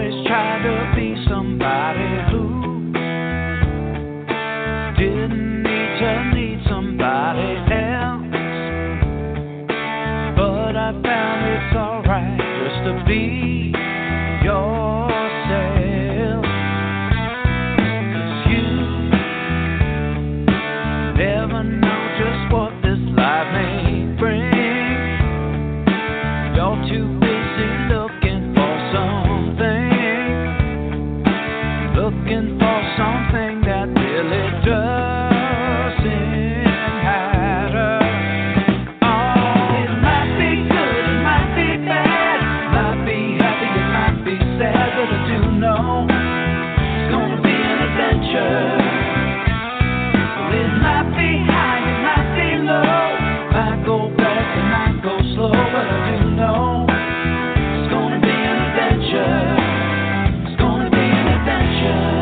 always tried to be somebody who didn't need to need somebody else. But I found it's alright just to be yourself. 'Cause you never know just what this life may bring. You're too busy looking for something that really doesn't matter. Oh, it might be good, it might be bad, might be happy, it might be sad, but I do know it's gonna be an adventure. Well, it might be high, it might be low, might go fast, it might go slow, but I do know it's gonna be an adventure. It's gonna be an adventure.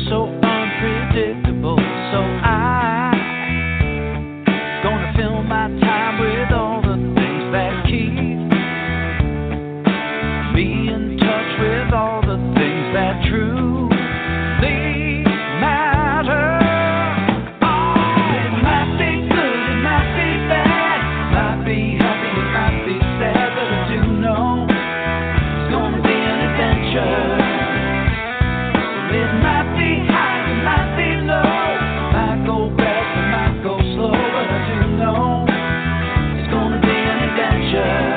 So unpredictable, so I'm gonna fill my time with all the things that keep me in touch with all the things that truly matter. Oh, it might be good, it might be bad, might be happy, it might be sad, but I do know it's gonna be an adventure. It might be high, it might be low, might go fast, it might go slow, but I do know it's gonna be an adventure.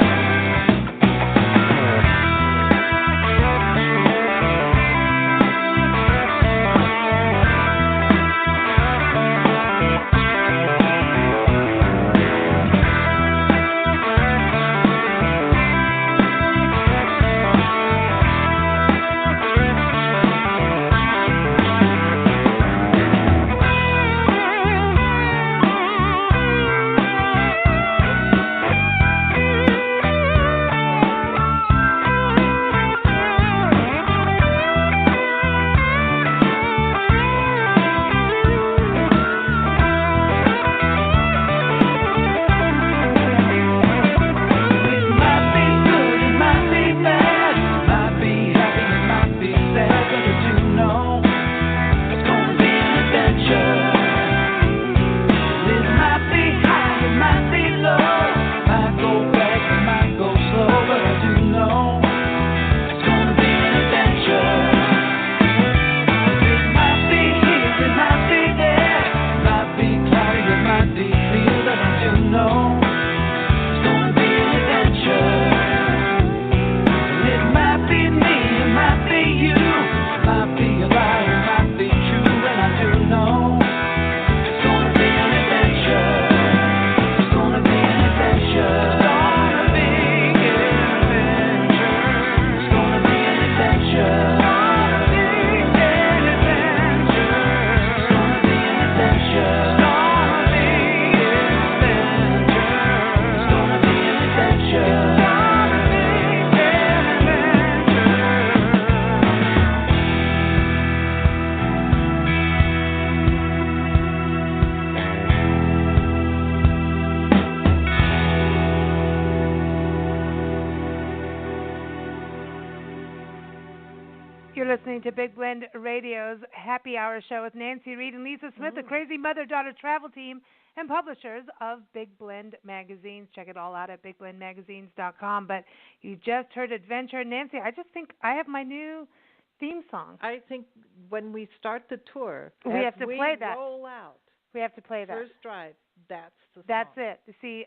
You're listening to Big Blend Radio's Happy Hour show with Nancy Reed and Lisa Smith, the crazy mother-daughter travel team and publishers of Big Blend Magazines. Check it all out at bigblendmagazines.com. But you just heard Adventure. Nancy, I just think I have my new theme song. I think when we start the tour, we have to play that. Roll out. We have to play that. First Drive. That's the song. That's it. You see,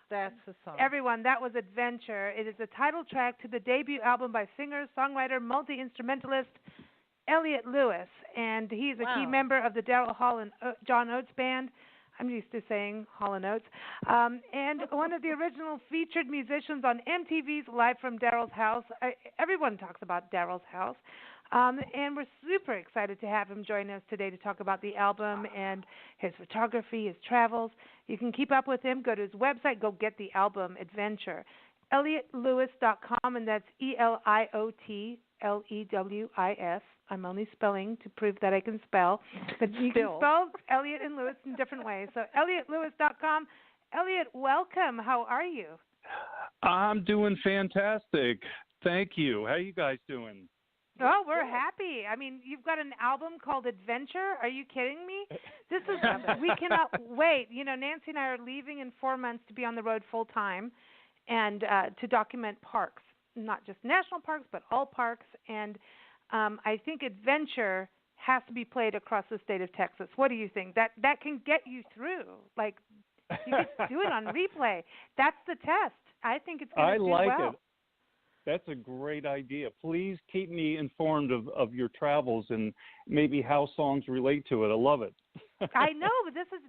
that's the song. Everyone, that was Adventure. It is the title track to the debut album by singer-songwriter, multi-instrumentalist Eliot Lewis, and he's a key member of the Daryl Hall and John Oates band. I'm used to saying Hall and Oates. And one of the original featured musicians on MTV's Live from Daryl's House. Everyone talks about Daryl's House. And we're super excited to have him join us today to talk about the album and his photography, his travels. You can keep up with him. Go to his website. Go get the album, Adventure. EliotLewis.com, and that's ELIOTLEWIS. I'm only spelling to prove that I can spell. But you can spell Eliot and Lewis in different ways. So EliotLewis.com. Eliot, welcome. How are you? I'm doing fantastic. Thank you. How you guys doing? Oh, we're happy. I mean, you've got an album called Adventure. Are you kidding me? This is we cannot wait. You know, Nancy and I are leaving in 4 months to be on the road full time and to document parks, not just national parks, but all parks. And I think Adventure has to be played across the state of Texas. What do you think? That can get you through. Like, you can do it on replay. That's the test. I think it's going to do well. I like it. That's a great idea. Please keep me informed of your travels and maybe how songs relate to it. I love it. I know,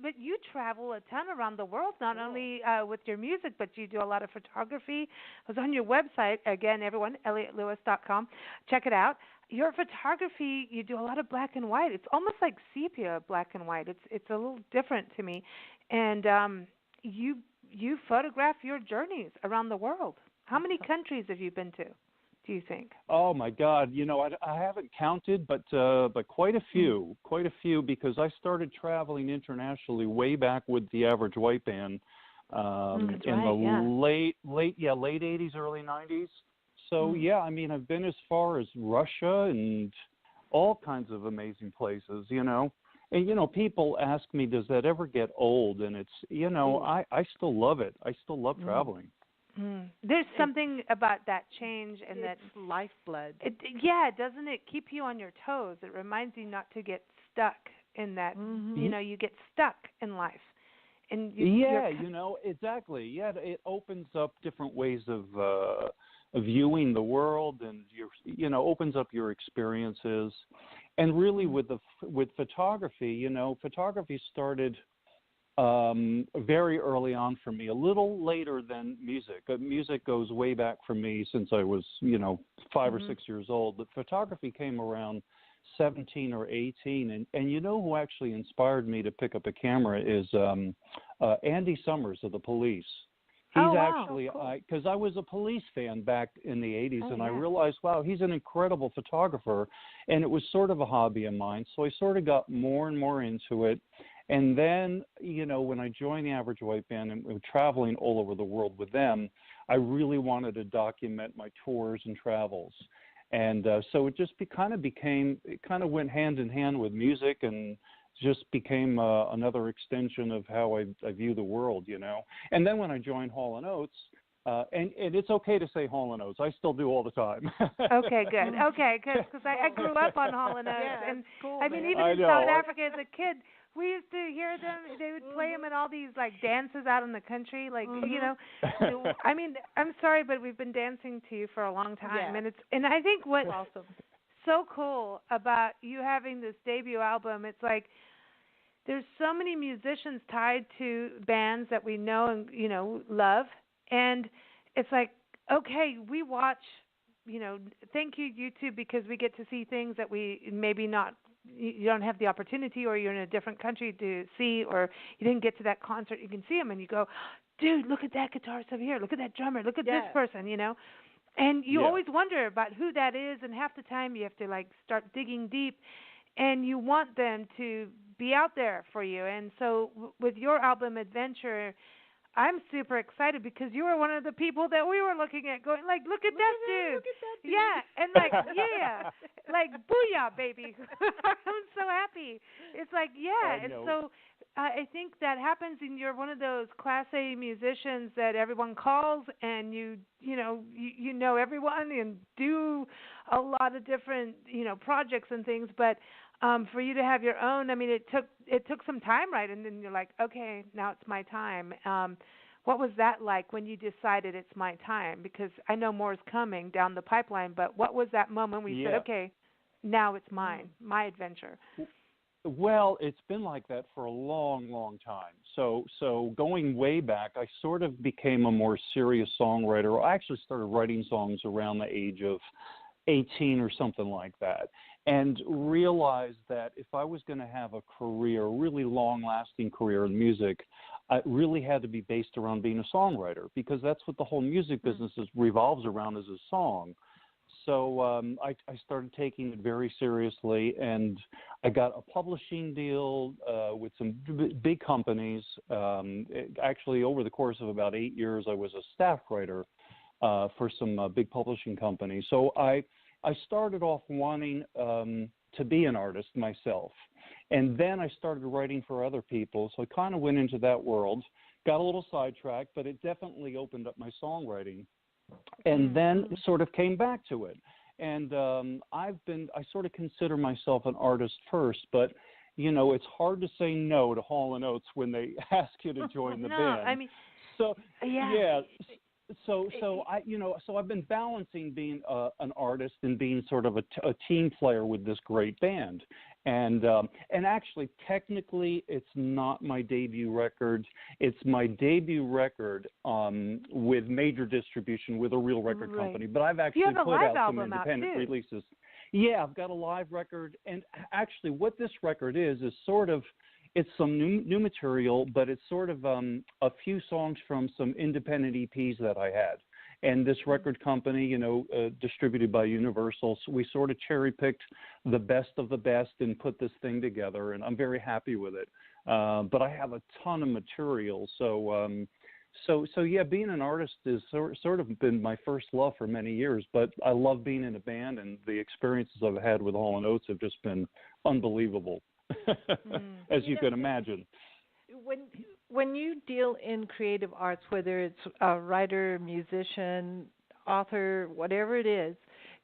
but you travel a ton around the world, not only with your music, but you do a lot of photography. I was on your website, again, everyone, EliotLewis.com. Check it out. Your photography, you do a lot of black and white. It's almost like sepia black and white. It's a little different to me. And you photograph your journeys around the world. How many countries have you been to, do you think? Oh, my God. You know, I haven't counted, but quite a few, because I started traveling internationally way back with the Average White Band in the late 80s, early 90s. So, yeah, I mean, I've been as far as Russia and all kinds of amazing places, you know. And, you know, people ask me, does that ever get old? And it's, you know, I still love it. I still love traveling. There's something about that change and it's that lifeblood. Doesn't it keep you on your toes? It reminds you not to get stuck in that, you know, you get stuck in life. And you know, exactly. Yeah, it opens up different ways of viewing the world, and opens up your experiences. And really with photography, you know, photography started very early on for me, a little later than music. Music goes way back for me since I was, 5 or 6 years old. But photography came around 17 or 18. And you know who actually inspired me to pick up a camera is Andy Summers of the Police. He's actually, because I was a Police fan back in the 80s, and I realized, wow, he's an incredible photographer, and it was sort of a hobby of mine. So I sort of got more and more into it. And then, you know, when I joined the Average White Band and we were traveling all over the world with them, I really wanted to document my tours and travels. And so it just kind of went hand in hand with music, and just became another extension of how I view the world, you know. And then when I joined Hall & Oates, and it's okay to say Hall & Oates. I still do all the time. Okay, good. Okay, because I grew up on Hall & Oates. And cool, I mean, even in South Africa as a kid, we used to hear them. They would play them in all these, like, dances out in the country. Like, you know, I mean, I'm sorry, but we've been dancing to you for a long time. Yeah. And I think what's so cool about you having this debut album, it's like, there's so many musicians tied to bands that we know and, you know, love. And it's like, okay, we watch, you know, thank you, YouTube, because we get to see things that we maybe not, you don't have the opportunity, or you're in a different country to see, or you didn't get to that concert. You can see them and you go, dude, look at that guitarist over here. Look at that drummer. Look at this person, you know. And you always wonder about who that is. And half the time you have to, like, start digging deep. And you want them to be out there for you. And so with your album, Adventure, I'm super excited because you were one of the people that we were looking at going, like, look at that dude. Look at that dude. Yeah, and like, like, booyah, baby. I'm so happy. It's like, and so I think that happens, and you're one of those Class A musicians that everyone calls, and you know everyone and do a lot of different, you know, projects and things, but for you to have your own, I mean, it took some time, right? And then you're like, okay, now it's my time. What was that like when you decided it's my time? Because I know more is coming down the pipeline, but what was that moment when you said, okay, now it's mine, my adventure? Well, it's been like that for a long, long time. So going way back, I sort of became a more serious songwriter. I actually started writing songs around the age of 18 or something like that, and realized that if I was going to have a career, a really long-lasting career in music, it really had to be based around being a songwriter, because that's what the whole music business revolves around, is a song. so I started taking it very seriously, and I got a publishing deal with some big companies. Actually, over the course of about 8 years, I was a staff writer for some big publishing companies. So I started off wanting to be an artist myself, and then I started writing for other people. So I kind of went into that world, got a little sidetracked, but it definitely opened up my songwriting. And then sort of came back to it. And I sort of consider myself an artist first, but, it's hard to say no to Hall & Oates when they ask you to join the band. I mean, so, yeah. So I've been balancing being an artist and being sort of a team player with this great band. And actually, technically, it's not my debut record. It's my debut record with major distribution with a real record company. But I've actually put out some independent releases. Yeah, I've got a live record. And actually, what this record is sort of, it's some new material, but it's sort of a few songs from some independent EPs that I had. And this record company, distributed by Universal, so we sort of cherry-picked the best of the best and put this thing together, and I'm very happy with it. But I have a ton of material, so yeah, being an artist has sort of been my first love for many years. But I love being in a band, and the experiences I've had with Hall & Oates have just been unbelievable, as you can imagine. When you deal in creative arts, whether it's a writer, musician, author, whatever it is,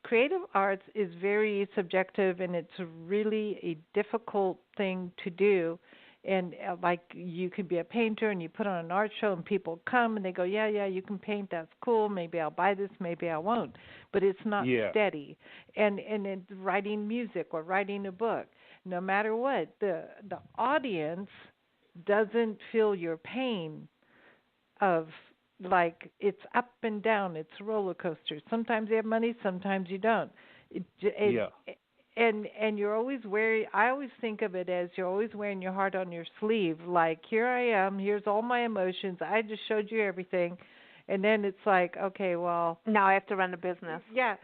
creative arts is very subjective, and it's really a difficult thing to do. And like, you could be a painter and you put on an art show and people come and they go, yeah, you can paint, that's cool, maybe I'll buy this, maybe I won't. But it's not steady. And in writing music or writing a book, no matter what, the audience doesn't feel your pain of, like, it's up and down, it's a roller coaster. Sometimes you have money, sometimes you don't. And you're always I always think of it as you're always wearing your heart on your sleeve, like, here I am, here's all my emotions, I just showed you everything. And then it's like, okay, well, now I have to run a business. Yeah.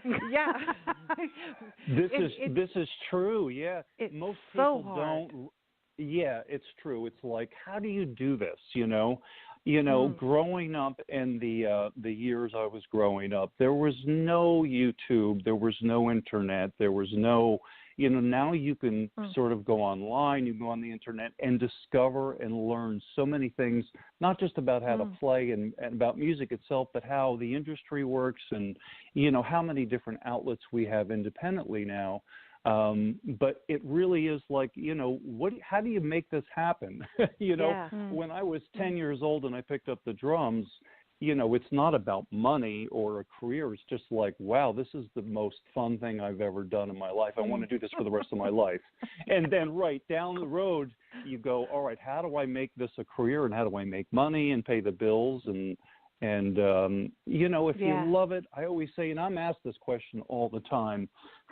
This is true. Yeah, most people so hard. don't. Yeah, it's true. It's like, how do you do this? Growing up in the years I was growing up, there was no YouTube, there was no internet, there was no, now you can sort of go online, you go on the internet and discover and learn so many things, not just about how to play and about music itself, but how the industry works and, how many different outlets we have independently now. But it really is like, how do you make this happen? When I was 10 years old and I picked up the drums, it's not about money or a career. It's just like, wow, this is the most fun thing I've ever done in my life. I want to do this for the rest of my life. And then right down the road, you go, all right, how do I make this a career and how do I make money and pay the bills? And if you love it, I always say, and I'm asked this question all the time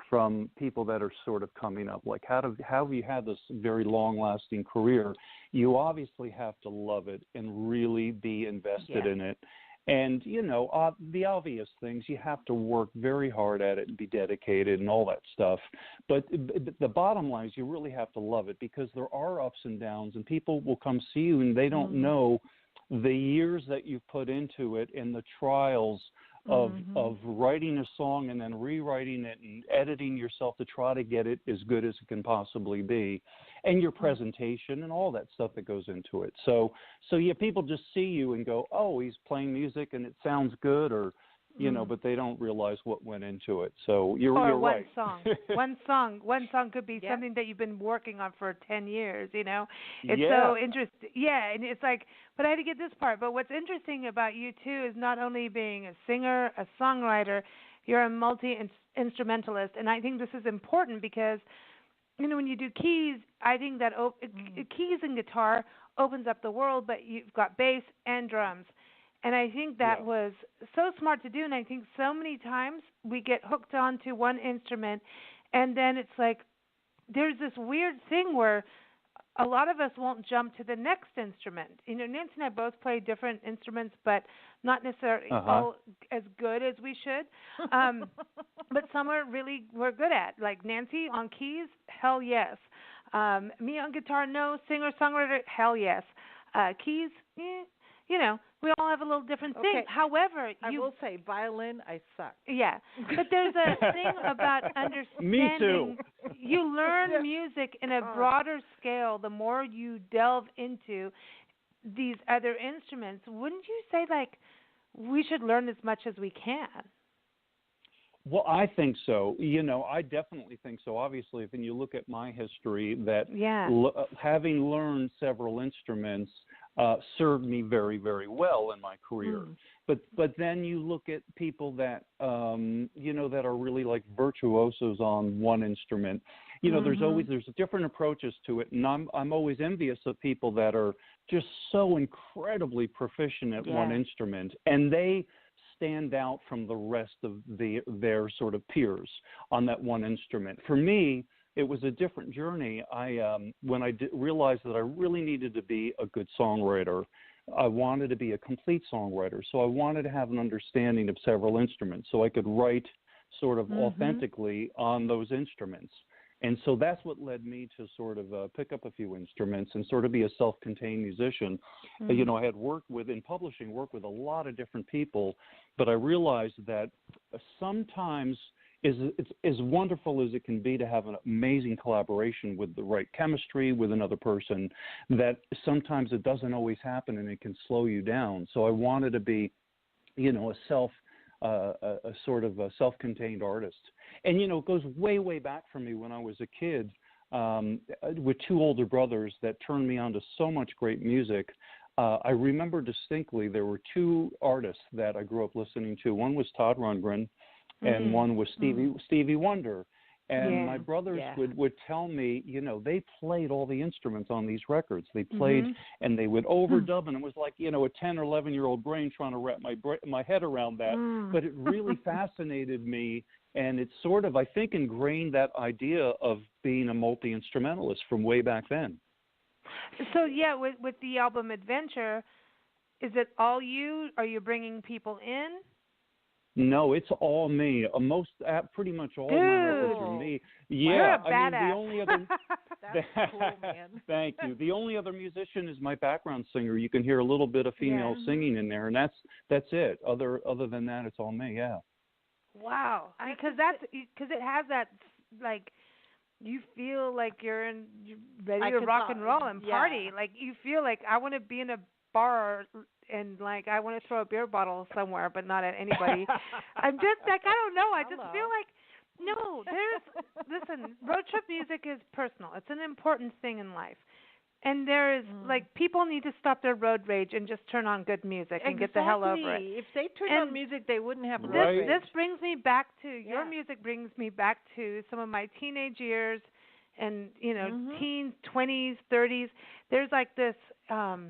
from people that are sort of coming up, like, how have you had this very long-lasting career? You obviously have to love it and really be invested in it. And, the obvious things, you have to work very hard at it and be dedicated and all that stuff. But the bottom line is you really have to love it, because there are ups and downs, and people will come see you and they don't know the years that you've put into it and the trials of writing a song and then rewriting it and editing yourself to try to get it as good as it can possibly be, and your presentation and all that stuff that goes into it. So people just see you and go, oh, he's playing music and it sounds good, or but they don't realize what went into it. So you're right. One song could be something that you've been working on for 10 years, It's so interesting. Yeah, and it's like, but I had to get this part. But what's interesting about you, too, is not only being a singer, a songwriter, you're a multi-instrumentalist. And I think this is important because, when you do keys, I think that keys and guitar opens up the world, but you've got bass and drums. And I think that was so smart to do. And I think so many times we get hooked onto one instrument, and then it's like there's this weird thing where a lot of us won't jump to the next instrument. You know, Nancy and I both play different instruments, but not necessarily all as good as we should. But some we're good at. Like Nancy on keys, hell yes. Me on guitar, no. Singer-songwriter, hell yes. Keys, you know, we all have a little different thing. Okay. However, I will say violin, I suck. Yeah, but there's a thing about understanding. Me too. You learn music in a broader scale the more you delve into these other instruments. Wouldn't you say, like, we should learn as much as we can? Well, I think so. You know, I definitely think so. Obviously, when you look at my history, that having learned several instruments served me very, very well in my career. But then you look at people that you know, that are really like virtuosos on one instrument. You know, there's different approaches to it, and I'm always envious of people that are just so incredibly proficient at one instrument, and they stand out from the rest of their sort of peers on that one instrument. For me, it was a different journey. When I realized that I really needed to be a good songwriter, I wanted to be a complete songwriter. So I wanted to have an understanding of several instruments so I could write sort of authentically on those instruments. And so that's what led me to sort of pick up a few instruments and sort of be a self-contained musician. You know, I had worked with a lot of different people, but I realized that sometimes it's as wonderful as it can be to have an amazing collaboration with the right chemistry with another person, that sometimes it doesn't always happen and it can slow you down. So I wanted to be, you know, a sort of a self-contained artist. And, you know, it goes way, way back for me when I was a kid with two older brothers that turned me on to so much great music. I remember distinctly there were two artists that I grew up listening to. One was Todd Rundgren, and one was Stevie Wonder. And my brothers would tell me, you know, they played all the instruments on these records. They played and they would overdub, and it was like, you know, a 10 or 11-year-old brain trying to wrap my head around that. But it really fascinated me, and it sort of, I think, ingrained that idea of being a multi-instrumentalist from way back then. So, with the album Adventure, is it all you? Are you bringing people in? No, it's all me. Pretty much all my records are me. Yeah, you're a badass. I mean, the only other. That's cool, man. Thank you. The only other musician is my background singer. You can hear a little bit of female singing in there, and that's it. Other than that, it's all me. Yeah. Wow. Because it has that, like, you feel like you're ready to rock and roll and party. Like, you feel like I want to be in a bar and, like, I want to throw a beer bottle somewhere, but not at anybody. I'm just like, I don't know. I just feel like, no, listen, road trip music is personal. It's an important thing in life. And there is, like, people need to stop their road rage and just turn on good music and get the hell over it. If they turned on music, they wouldn't have road rage. This brings me back to, your music brings me back to some of my teenage years and, you know, teens, 20s, 30s. There's, like, this, I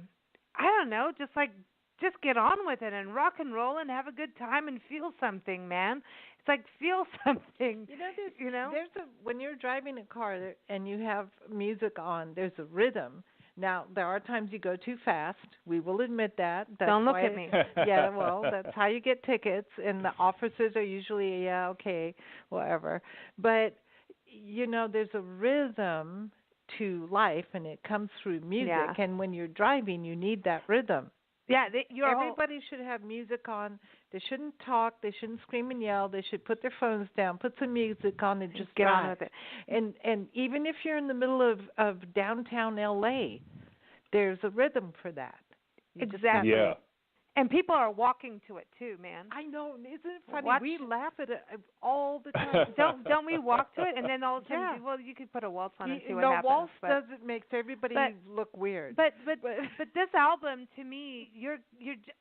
don't know, just get on with it and rock and roll and have a good time and feel something, man. It's like, feel something. There's when you're driving a car and you have music on, there's a rhythm. Now, there are times you go too fast. We will admit that. Don't look at me. Yeah, well, that's how you get tickets, and the officers are usually, okay, whatever. But, you know, there's a rhythm to life, and it comes through music. Yeah. And when you're driving, you need that rhythm. Yeah, everybody should have music on. They shouldn't talk. They shouldn't scream and yell. They should put their phones down, put some music on, and just get drive. on with it. And even if you're in the middle of downtown L.A., there's a rhythm for that. Exactly. Yeah. And people are walking to it too, man. I know. Isn't it funny? We laugh at it all the time. Don't we walk to it, and then all of a sudden, well, you could put a waltz on and see what happens. Waltz makes everybody look weird. But this album, to me, you're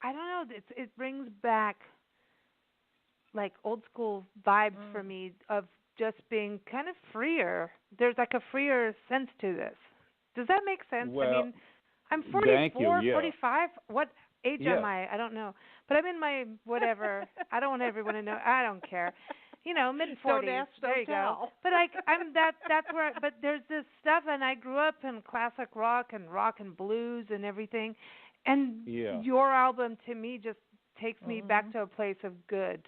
I don't know. It brings back, like, old school vibes for me of just being kind of freer. There's like a freer sense to this. Does that make sense? Well, I mean, I'm 44, 45. What age Yeah. am I? I don't know. But I'm in my whatever. I don't want everyone to know. I don't care. mid-40s. Don't ask, there don't you tell. go. But that's where. But there's this stuff, and I grew up in classic rock and blues and everything, and your album to me just takes me back to a place of good.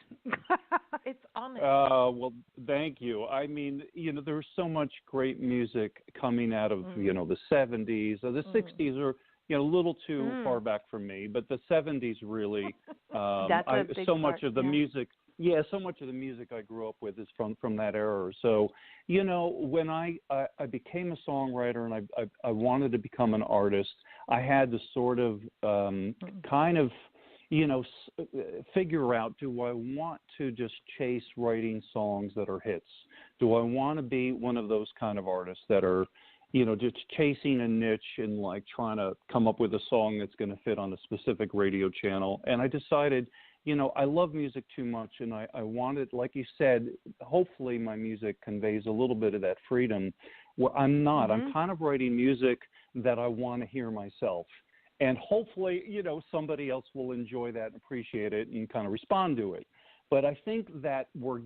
It's honest. Well, thank you. I mean, there's so much great music coming out of the 70s. The 60s are a little too far back for me, but the 70s really. That's a big so much part, of the music. Yeah, so much of the music I grew up with is from that era. So, when I became a songwriter and I wanted to become an artist, I had to sort of kind of figure out, do I want to just chase writing songs that are hits? Do I want to be one of those kind of artists that are, just chasing a niche and like trying to come up with a song that's going to fit on a specific radio channel? And I decided, I love music too much, and I wanted, like you said, hopefully my music conveys a little bit of that freedom. Well, I'm not. I'm kind of writing music that I want to hear myself. And hopefully, somebody else will enjoy that and appreciate it and kind of respond to it. But I think that we're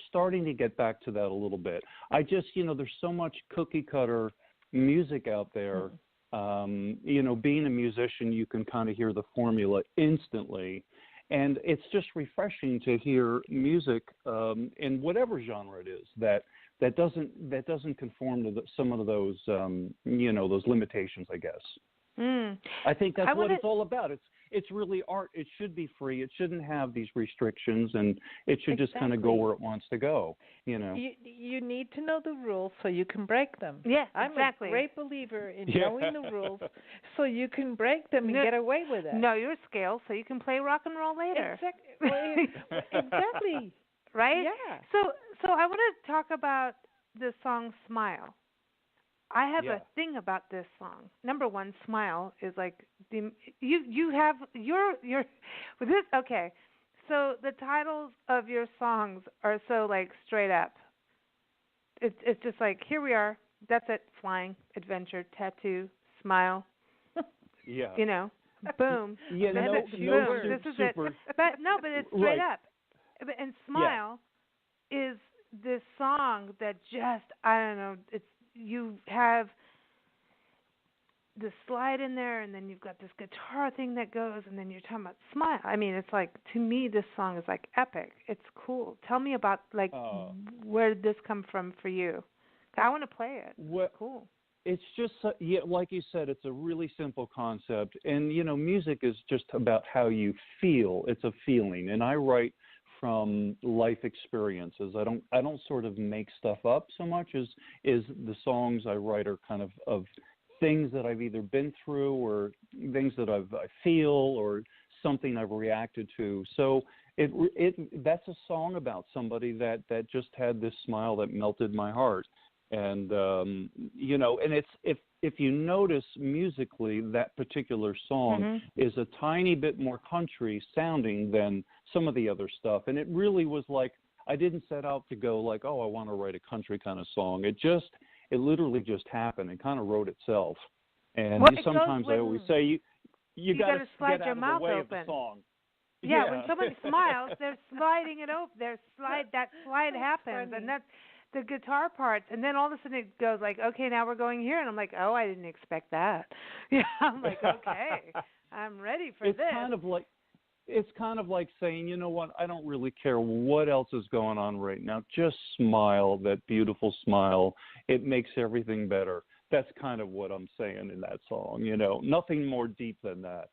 starting to get back to that a little bit. I just, there's so much cookie cutter music out there. Being a musician, you can kind of hear the formula instantly. And it's just refreshing to hear music in whatever genre it is that doesn't conform to some of those those limitations, I guess. I think that's what it's all about. It's really art. It should be free. It shouldn't have these restrictions, and it should just kind of go where it wants to go. You need to know the rules so you can break them. Yeah, I'm a great believer in knowing the rules so you can break them and get away with it. Know your scale so you can play rock and roll later. Exactly. Right? Yeah. So I want to talk about the song "Smile." I have a thing about this song. Number one, "Smile" is like you have your with this. Okay, so the titles of your songs are so like straight up. It's just like, here we are. That's it. Flying, adventure, tattoo, smile. Yeah. Boom. Yeah. Boom. This is it. But it's straight up. And "Smile" is this song that just, I don't know. You have the slide in there, and then you've got this guitar thing that goes, and then you're talking about "Smile." I mean, it's like, to me, this song is like epic. It's cool. Tell me about where did this come from for you? I want to play it. Cool. It's just, like you said, it's a really simple concept, and music is just about how you feel. It's a feeling, and I write from life experiences. I don't sort of make stuff up so much as the songs I write are kind of things that I've either been through or things that I feel or something I've reacted to. So that's a song about somebody that just had this smile that melted my heart. And and it's if you notice musically, that particular song is a tiny bit more country sounding than some of the other stuff. And it really was like, I didn't set out to go like, oh, I want to write a country kind of song. It literally just happened. It kind of wrote itself. And sometimes I always say you got to slide get your out mouth of the way open. of the song. Yeah, when somebody smiles, they're sliding it open. That slide happens, and that's the guitar parts, and then all of a sudden it goes like, okay, now we're going here, and I'm like, oh, I didn't expect that. Yeah, I'm like, okay, I'm ready for this. It's kind of like saying, you know what, I don't really care what else is going on right now. Just smile, that beautiful smile. It makes everything better. That's kind of what I'm saying in that song. Nothing more deep than that.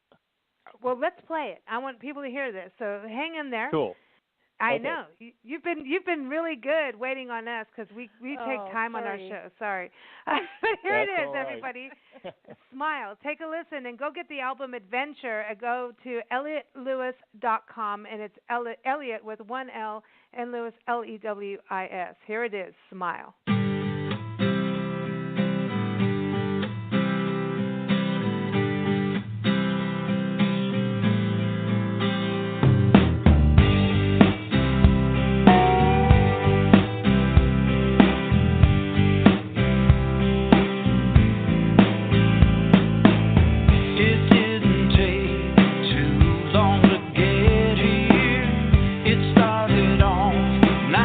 Well, let's play it. I want people to hear this, so hang in there. Cool. I know you've been really good waiting on us because we take time on our show. Sorry, here it is, everybody. Smile. Take a listen and go get the album Adventure. Go to EliotLewis.com, and it's Eliot with one L and Lewis Lewis. Here it is. Smile. Now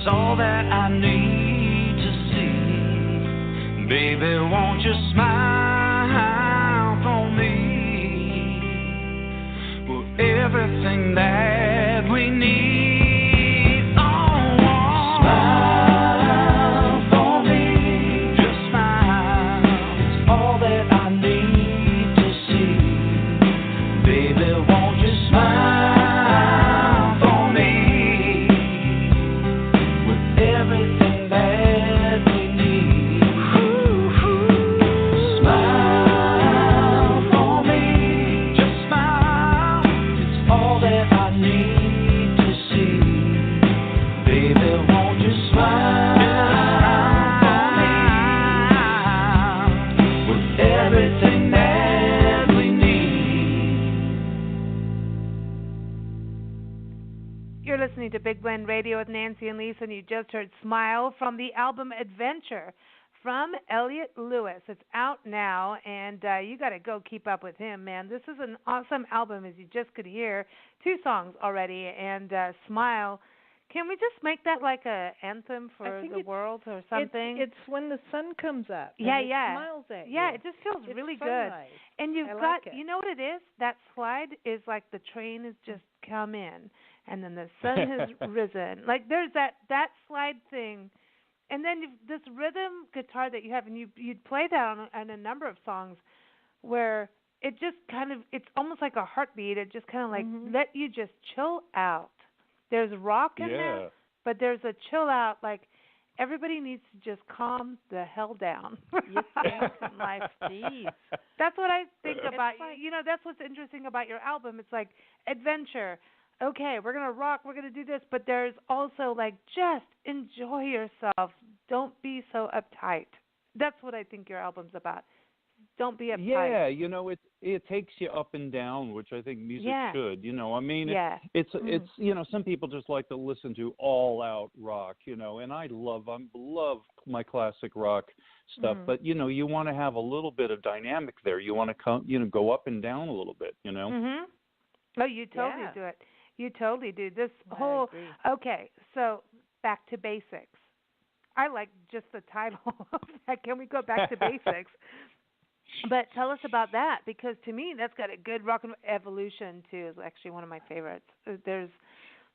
It's all that I need to see. Baby, won't you smile for me? Well, everything that we need. Oh, smile for me. Just smile. It's all that I need to see. Baby, won't you smile for me? With everything that we need. Smile for me. Just smile. It's all that I need to see. Baby, won't you smile for me? With everything that we need. You're listening to Big Blend Radio with Nancy and Lisa, and you just heard Smile from the album Adventure from Eliot Lewis. It's out now, and you got to go keep up with him, man. This is an awesome album, as you just could hear. 2 songs already, and Smile. Can we just make that like a anthem I for think the world or something? It's when the sun comes up. Yeah, and it yeah. Smiles at Yeah, you. it just feels It's really sunrise. good. And you've I got, like it. you know what it is? That slide is like the train has just come in, and then the sun has risen. Like there's that slide thing, and then this rhythm guitar that you have, and you'd play that on a number of songs, where it just kind of, it's almost like a heartbeat. It just kind of like let you just chill out. There's rock in there, but there's a chill out, like everybody needs to just calm the hell down. You think in life, geez. That's what I think about. like- You know, that's what's interesting about your album. It's like adventure. Okay, we're going to rock, we're going to do this, but there's also like just enjoy yourself. Don't be so uptight. That's what I think your album's about. Don't be uptight. Yeah, you know, it takes you up and down, which I think music should. You know, I mean, it's you know, some people just like to listen to all out rock, you know, and I love my classic rock stuff, but you know, you want to have a little bit of dynamic there. You want to go up and down a little bit, you know. Oh, you totally do it. You totally do. This whole okay. So back to basics. I like just the title of that. Can we go back to basics? But tell us about that, because to me that's got a good rock and evolution too. Is actually one of my favorites. There's,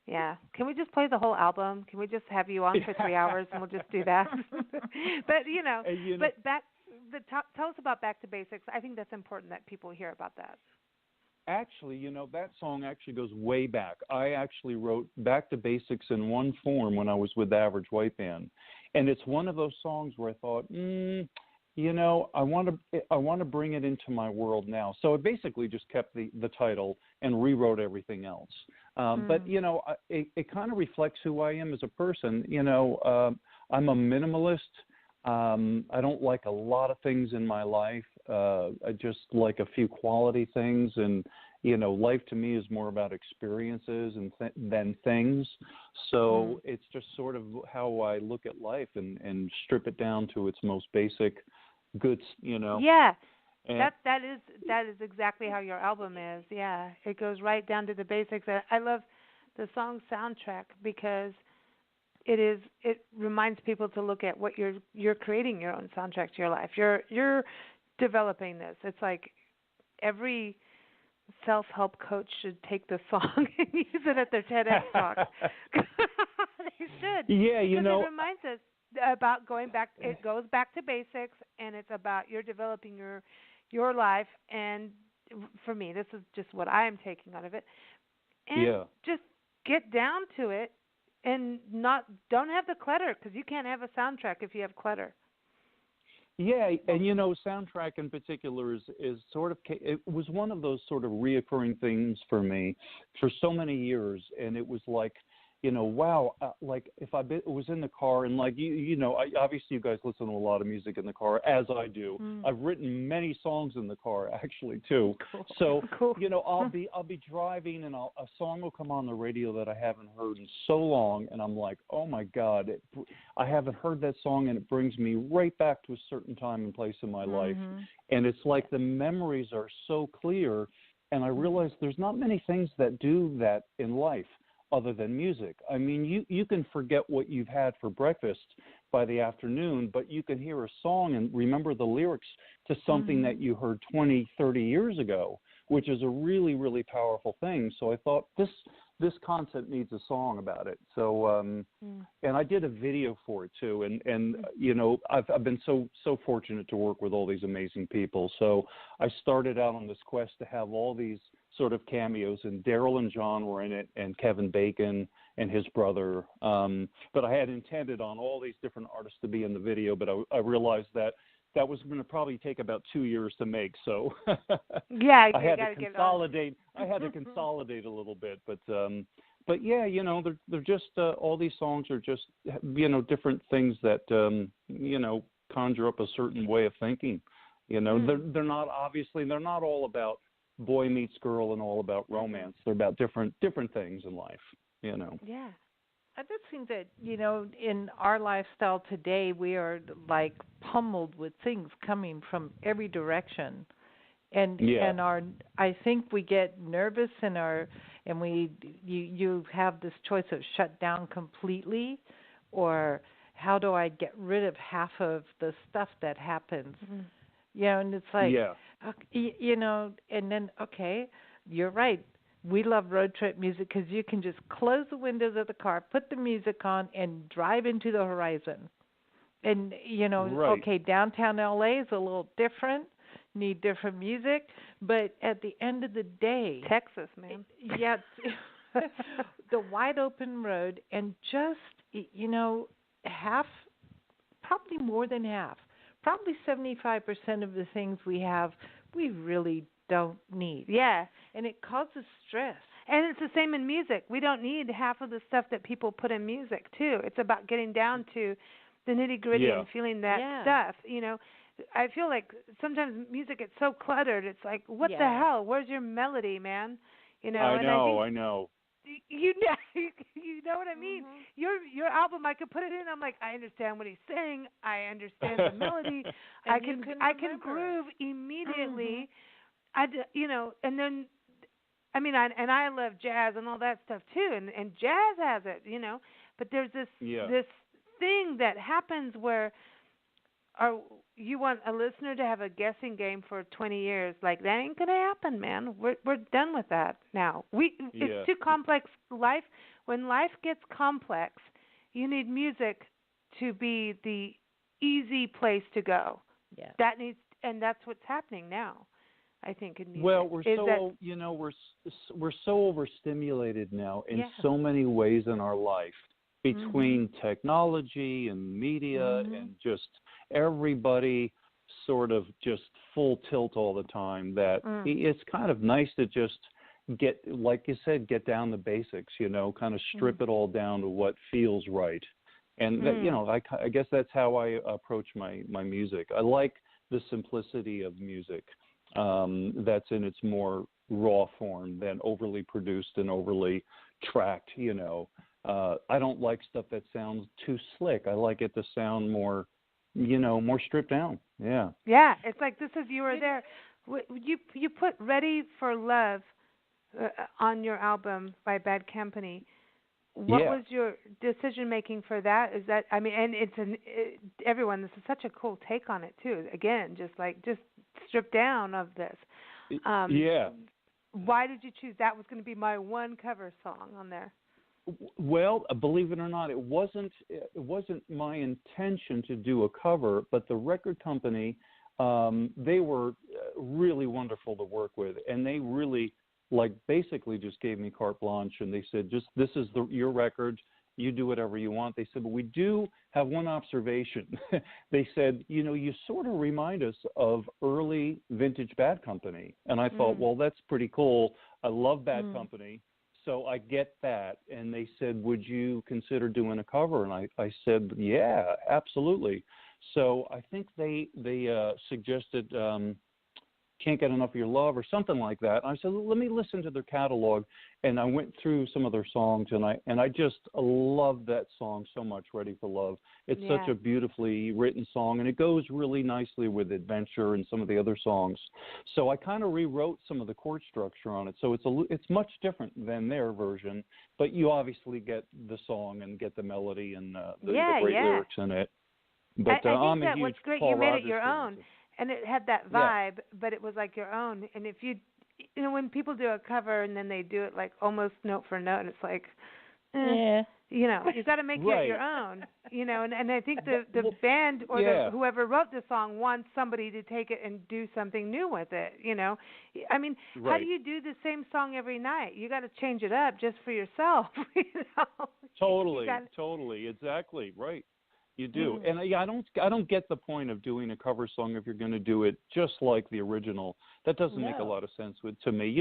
Can we just play the whole album? Can we just have you on for 3 hours and we'll just do that? But tell us about Back to Basics. I think that's important that people hear about that. Actually, you know, that song actually goes way back. I actually wrote Back to Basics in one form when I was with the Average White Band, and it's one of those songs where I thought, you know, I want to bring it into my world now. So I basically just kept the title and rewrote everything else. But you know, it kind of reflects who I am as a person. You know, I'm a minimalist. I don't like a lot of things in my life. I just like a few quality things, and you know, life to me is more about experiences than things. So it's just sort of how I look at life and strip it down to its most basic goods, you know. Yeah. And that is exactly how your album is. Yeah. It goes right down to the basics. I love the song soundtrack because it reminds people to look at what you're creating your own soundtrack to your life. You're developing this. It's like every self-help coach should take this song and use it at their TEDx talk. They should. Yeah, you know. It reminds us about going back. It goes back to basics, and it's about you're developing your life. And for me, this is just what I am taking out of it. And just get down to it, and don't have the clutter, because you can't have a soundtrack if you have clutter. Yeah, and you know, soundtrack in particular is sort of, it was one of those sort of reoccurring things for me for so many years, and it was like, you know, wow, like if I was in the car and like, you know, obviously you guys listen to a lot of music in the car, as I do. I've written many songs in the car actually too. Cool. So, you know, I'll be driving and a song will come on the radio that I haven't heard in so long. And I'm like, oh my God, I haven't heard that song, and it brings me right back to a certain time and place in my life. And it's like the memories are so clear. And I realize there's not many things that do that in life. other than music. I mean, you can forget what you've had for breakfast by the afternoon, but you can hear a song and remember the lyrics to something that you heard 20, 30 years ago, which is a really, really powerful thing. So I thought this concept needs a song about it. So, and I did a video for it too. And you know, I've been so fortunate to work with all these amazing people. So I started out on this quest to have all these sort of cameos, and Daryl and John were in it, and Kevin Bacon and his brother. But I had intended on all these different artists to be in the video, but I realized that was going to probably take about 2 years to make. So yeah, I had to consolidate. I had to consolidate a little bit, but yeah, you know, they're just all these songs are just, you know, different things that you know, conjure up a certain way of thinking. You know, they're not all about boy meets girl and all about romance. They're about different things in life, you know. Yeah. I just think that, you know, in our lifestyle today, we are like pummeled with things coming from every direction. And I think we get nervous you have this choice of shut down completely, or how do I get rid of half of the stuff that happens? You know, and it's like, you know, and then, okay, you're right. We love road trip music because you can just close the windows of the car, put the music on, and drive into the horizon. And, you know, okay, downtown L.A. is a little different, need different music, but at the end of the day... Texas, man. Yeah, the wide open road, and just, you know, probably more than half, probably 75% of the things we have, we really don't need. Yeah. And it causes stress. And it's the same in music. We don't need half of the stuff that people put in music, too. It's about getting down to the nitty-gritty and feeling that stuff. You know, I feel like sometimes music gets so cluttered. It's like, what the hell? Where's your melody, man? You know, I know. You know what I mean? Your album, I could put it in. I'm like, I understand what he's saying. I understand the melody. I can groove immediately. You know, and then, I mean, I love jazz and all that stuff too, and jazz has it, you know. But there's this thing that happens where, you want a listener to have a guessing game for 20 years. Like, that ain't gonna happen, man. We're done with that now. It's too complex. When life gets complex, you need music to be the easy place to go. Yeah. And that's what's happening now, I think, in music. Well, we're so overstimulated now in so many ways in our life, between technology and media and just everybody sort of just full tilt all the time, that it's kind of nice to just get, like you said, get down the basics, you know, kind of strip it all down to what feels right. And that, you know, I guess that's how I approach my music. I like the simplicity of music that's in its more raw form than overly produced and overly tracked, you know. I don't like stuff that sounds too slick. I like it to sound more, you know, more stripped down. Yeah. Yeah, it's like This Is You Were There. You put Ready for Love on your album by Bad Company. What was your decision making for that? Is that, I mean, and everyone, this is such a cool take on it too. Again, just stripped down of this. Why did you choose that was going to be my one cover song on there? Well, believe it or not, it wasn't my intention to do a cover, but the record company, they were really wonderful to work with, and they really basically just gave me carte blanche, and they said, this is your record, you do whatever you want. They said, but we do have one observation. They said, you know, you sort of remind us of early vintage Bad Company, and I thought, well, that's pretty cool. I love Bad Company. So I get that, and they said, would you consider doing a cover? And I said, yeah, absolutely. So I think they suggested Can't Get Enough of Your Love or something like that. And I said, let me listen to their catalog. And I went through some of their songs, and I just love that song so much, Ready for Love. It's such a beautifully written song, and it goes really nicely with Adventure and some of the other songs. So I kind of rewrote some of the chord structure on it. So it's much different than their version, but you obviously get the song and get the melody and the great lyrics in it. But I I'm think a that huge what's great, Paul you made Rodgers it your fan. own, and it had that vibe, but it was like your own. And if you when people do a cover and then they do it like almost note for note, and it's like, you got to make it your own, and I think the band or whoever wrote the song wants somebody to take it and do something new with it, I mean, how do you do the same song every night? You got to change it up just for yourself, Totally, exactly, right. You do. And I don't get the point of doing a cover song if you're going to do it just like the original. That doesn't make a lot of sense to me.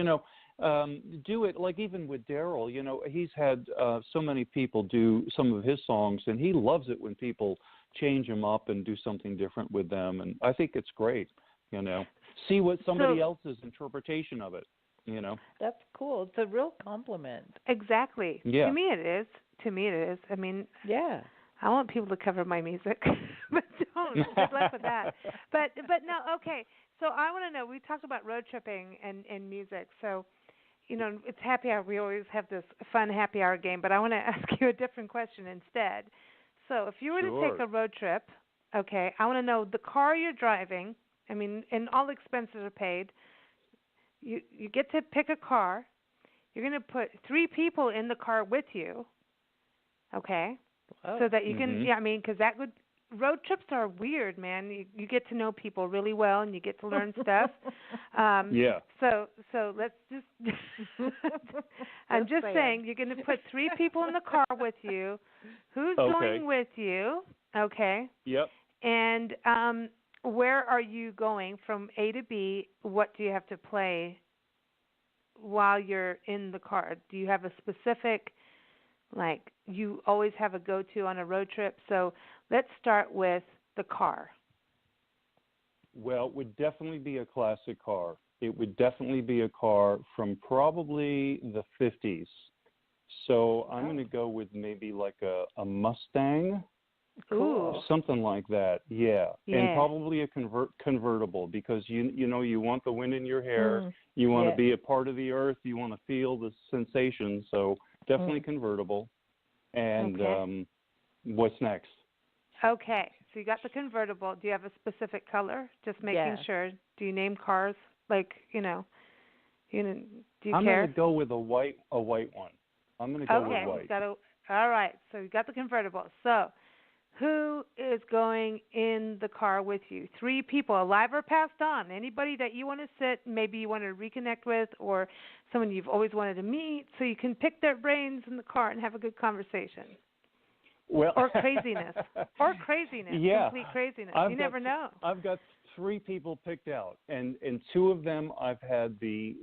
Do it like even with Daryl, he's had so many people do some of his songs, and he loves it when people change them up and do something different with them. And I think it's great, see what somebody else's interpretation of it, That's cool. It's a real compliment. Exactly. Yeah. To me it is. I mean, I want people to cover my music, but don't. Good luck with that. But no, okay. So I want to know, we talked about road tripping and music. So, it's happy hour. We always have this fun happy hour game, but I want to ask you a different question instead. So if you were to take a road trip, okay, I want to know the car you're driving, and all expenses are paid. You get to pick a car. You're going to put 3 people in the car with you, okay? So that you can, because road trips are weird, man. You get to know people really well, and you get to learn stuff. So let's just, I'm just saying, you're going to put 3 people in the car with you. Who's going with you? Okay. Yep. And where are you going from A to B? What do you have to play while you're in the car? Do you have a specific, like, you always have a go-to on a road trip? So let's start with the car. Well, it would definitely be a classic car. It would definitely be a car from probably the 50s. So I'm going to go with maybe like a Mustang. Cool. Something like that, and probably a convertible, because you want the wind in your hair, you want to be a part of the earth, you want to feel the sensation, so definitely convertible. And what's next? Okay, so you got the convertible. Do you have a specific color? Just making sure. Do you name cars? Like, do you care? I'm going to go with a white one. I'm going to go with white. All right, so you got the convertible. So who is going in the car with you? 3 people, alive or passed on. Anybody that you want to sit, maybe you want to reconnect with, or someone you've always wanted to meet, so you can pick their brains in the car and have a good conversation. Well, or craziness. Complete craziness. You never know. I've got 3 people picked out, and 2 of them I've had the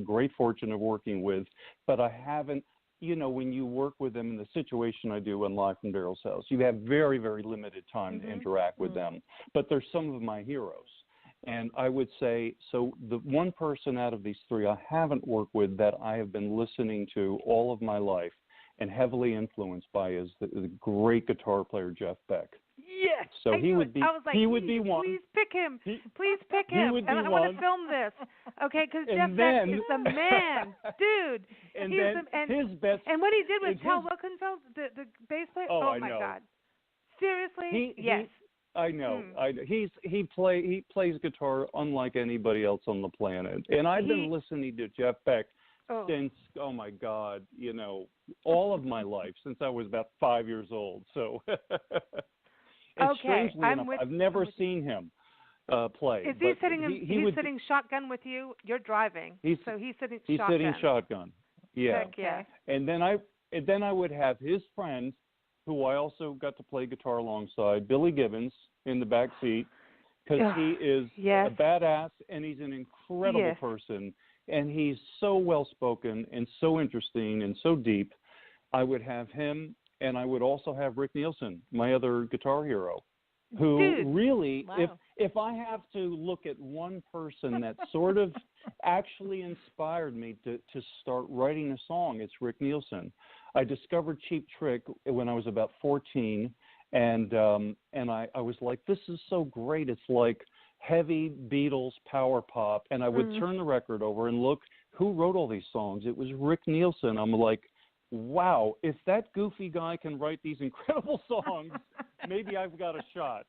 great fortune of working with, but I haven't. When you work with them in the situation I do on Live from Daryl's House, you have very, very limited time to interact with them. But they're some of my heroes. And I would say, so the one person out of these 3 I haven't worked with that I have been listening to all of my life and heavily influenced by is the great guitar player Jeff Beck. Yes, so he would be. I was like, he would be one. Please pick him. Please pick him. And I want to film this. Okay, because Jeff Beck is the man, dude. And his best. And what he did with Tal Wilkenfeld, the bass player. Oh my God! Seriously? Yes. I know. He plays guitar unlike anybody else on the planet. And I've been listening to Jeff Beck since, oh my God, all of my life, since I was about 5 years old. So. Strangely enough, I've never seen him play. Is he sitting? He's sitting shotgun with you. You're driving, so he's sitting shotgun. He's sitting shotgun. Yeah. Heck yeah. And then I would have his friend, who I also got to play guitar alongside, Billy Gibbons, in the back seat, because he is a badass and he's an incredible person, and he's so well spoken and so interesting and so deep. I would have him. And I would also have Rick Nielsen, my other guitar hero. who Dude. really, Wow. if I have to look at one person that sort of actually inspired me to start writing a song, it's Rick Nielsen. I discovered Cheap Trick when I was about 14, and I was like, this is so great. It's like heavy Beatles power pop, and I would turn the record over and look who wrote all these songs. It was Rick Nielsen. I'm like, wow, if that goofy guy can write these incredible songs, maybe I've got a shot.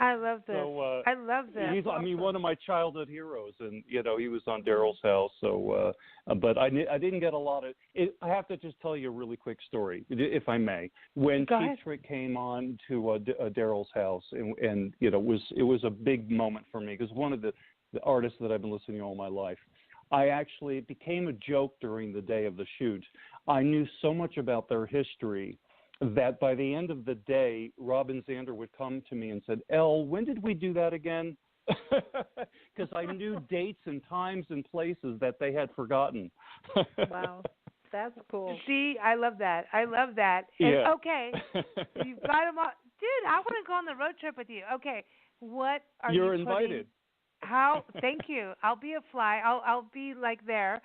I love this. So, I love this. He's, I mean, one of my childhood heroes, and he was on Daryl's House. So, but I didn't get a lot of. I have to just tell you a really quick story, if I may. When Cheap Trick came on to Daryl's House, and it was a big moment for me because one of the artists that I've been listening to all my life. It became a joke during the day of the shoot. I knew so much about their history that by the end of the day, Robin Zander would come to me and said, "Elle, when did we do that again?" Because I knew dates and times and places that they had forgotten. Wow, that's cool. See, I love that. I love that. And, Yeah. okay, you've got them all. Dude, I want to go on the road trip with you. Okay, what are you You're invited. Thank you. I'll be a fly. I'll be like there.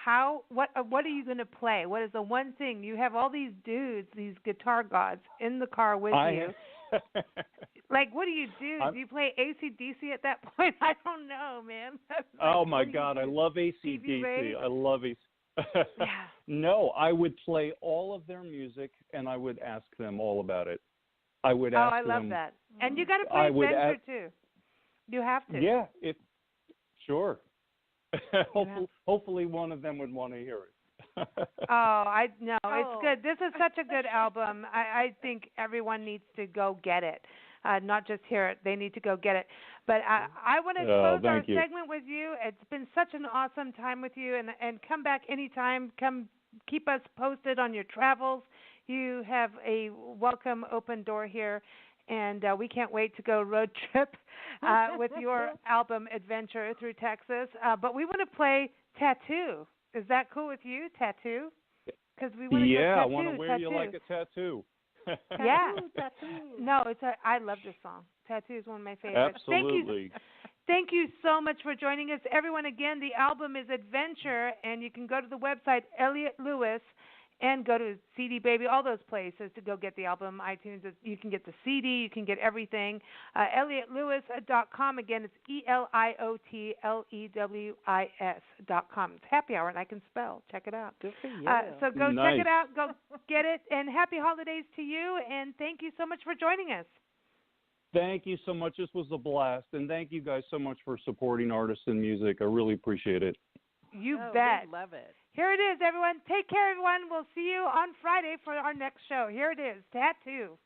What are you going to play? What is the one thing? You have all these dudes, these guitar gods in the car with you. Like, what do you do? Do you play AC/DC at that point? I don't know, man. Oh my God, I love AC/DC. I love AC. Yeah. No, I would play all of their music and I would ask them all about it. I would ask them. Oh, I love that. And you got to play Adventure too. You have to. Yeah, sure. Hopefully one of them would want to hear it. It's good. This is such a good album. I think everyone needs to go get it, not just hear it. They need to go get it. But I want to close our segment with you. It's been such an awesome time with you, and come back anytime. Come keep us posted on your travels. You have a welcome open door here. And we can't wait to go road trip with your album Adventure through Texas. But we want to play Tattoo. Is that cool with you, Tattoo? Because we want to go Tattoo. I want to wear you like a tattoo. Yeah. Tattoo. No, I love this song. Tattoo is one of my favorites. Absolutely. Thank you so much for joining us. Everyone, again, the album is Adventure, and you can go to the website, Eliot Lewis, and go to CD Baby, all those places to go get the album. iTunes, you can get the CD, you can get everything. EliotLewis.com. Again, it's EliotLewis.com. It's happy hour, and I can spell. Check it out. Good for you. So go check it out. Go get it. And happy holidays to you. And thank you so much for joining us. Thank you so much. This was a blast. And thank you guys so much for supporting artists and music. I really appreciate it. You bet. We love it. Here it is, everyone. Take care, everyone. We'll see you on Friday for our next show. Here it is, Tattoo.